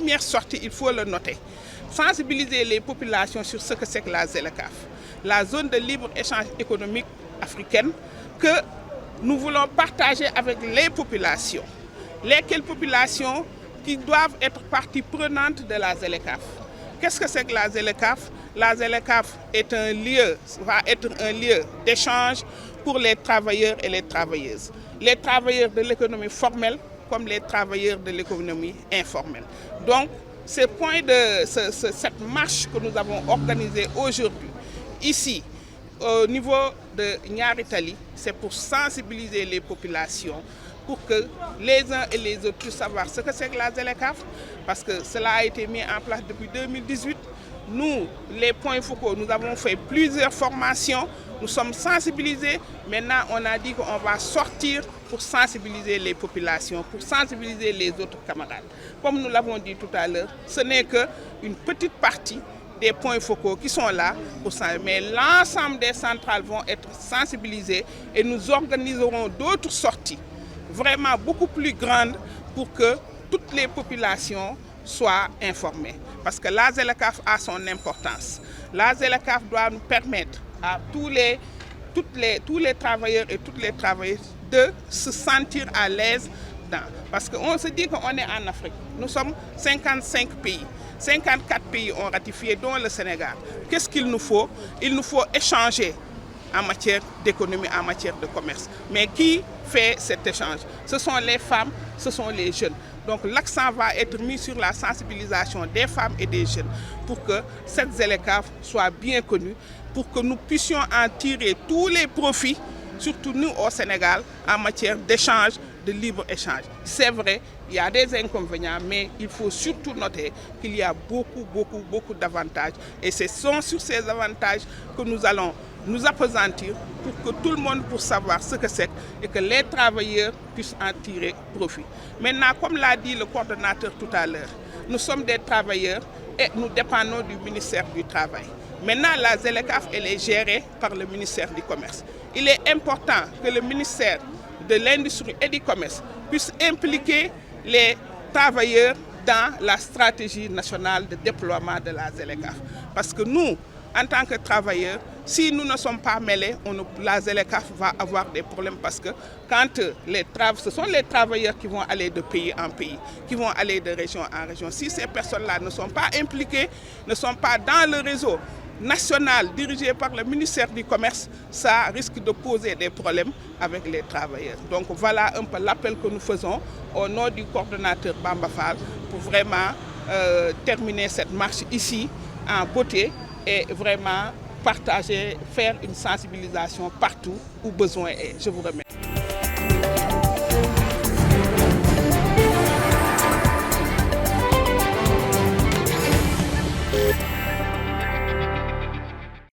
première sortie, il faut le noter, sensibiliser les populations sur ce que c'est que la ZLECAf, la zone de libre-échange économique africaine que nous voulons partager avec les populations. Lesquelles populations qui doivent être partie prenante de la ZLECAf. Qu'est-ce que c'est que la ZLECAf? La ZLECAf va être un lieu d'échange pour les travailleurs et les travailleuses. Les travailleurs de l'économie formelle comme les travailleurs de l'économie informelle. Donc, cette marche que nous avons organisée aujourd'hui, ici, au niveau de Niary Tally, c'est pour sensibiliser les populations pour que les uns et les autres puissent savoir ce que c'est que la ZLECAf, parce que cela a été mis en place depuis 2018. Nous, les points focaux, nous avons fait plusieurs formations, nous sommes sensibilisés. Maintenant, on a dit qu'on va sortir pour sensibiliser les populations, pour sensibiliser les autres camarades. Comme nous l'avons dit tout à l'heure, ce n'est qu'une petite partie des points focaux qui sont là, mais l'ensemble des centrales vont être sensibilisées et nous organiserons d'autres sorties vraiment beaucoup plus grandes pour que toutes les populations soient informées. Parce que la ZLECAf a son importance. La ZLECAf doit nous permettre à tous les travailleurs et toutes les travailleuses de se sentir à l'aise dedans. Parce qu'on se dit qu'on est en Afrique. Nous sommes 55 pays. 54 pays ont ratifié, dont le Sénégal. Qu'est-ce qu'il nous faut? Il nous faut échanger en matière d'économie, en matière de commerce. Mais qui fait cet échange? Ce sont les femmes, ce sont les jeunes. Donc l'accent va être mis sur la sensibilisation des femmes et des jeunes pour que cette ZLECAf soit bien connue, pour que nous puissions en tirer tous les profits, surtout nous au Sénégal, en matière d'échange, de libre-échange. C'est vrai, il y a des inconvénients, mais il faut surtout noter qu'il y a beaucoup d'avantages. Et ce sont sur ces avantages que nous allons nous appesantir pour que tout le monde puisse savoir ce que c'est et que les travailleurs puissent en tirer profit. Maintenant, comme l'a dit le coordonnateur tout à l'heure, nous sommes des travailleurs et nous dépendons du ministère du Travail. Maintenant, la ZLECAf, elle est gérée par le ministère du Commerce. Il est important que le ministère de l'Industrie et du Commerce puisse impliquer les travailleurs dans la stratégie nationale de déploiement de la ZLECAf. Parce que nous, en tant que travailleurs, si nous ne sommes pas mêlés, la ZLECAf va avoir des problèmes parce que quand ce sont les travailleurs qui vont aller de pays en pays, qui vont aller de région en région. Si ces personnes-là ne sont pas impliquées, ne sont pas dans le réseau national dirigé par le ministère du Commerce, ça risque de poser des problèmes avec les travailleurs. Donc voilà un peu l'appel que nous faisons au nom du coordonnateur Bamba Fall pour vraiment terminer cette marche ici en beauté et vraiment partager, faire une sensibilisation partout où besoin est. Je vous remercie.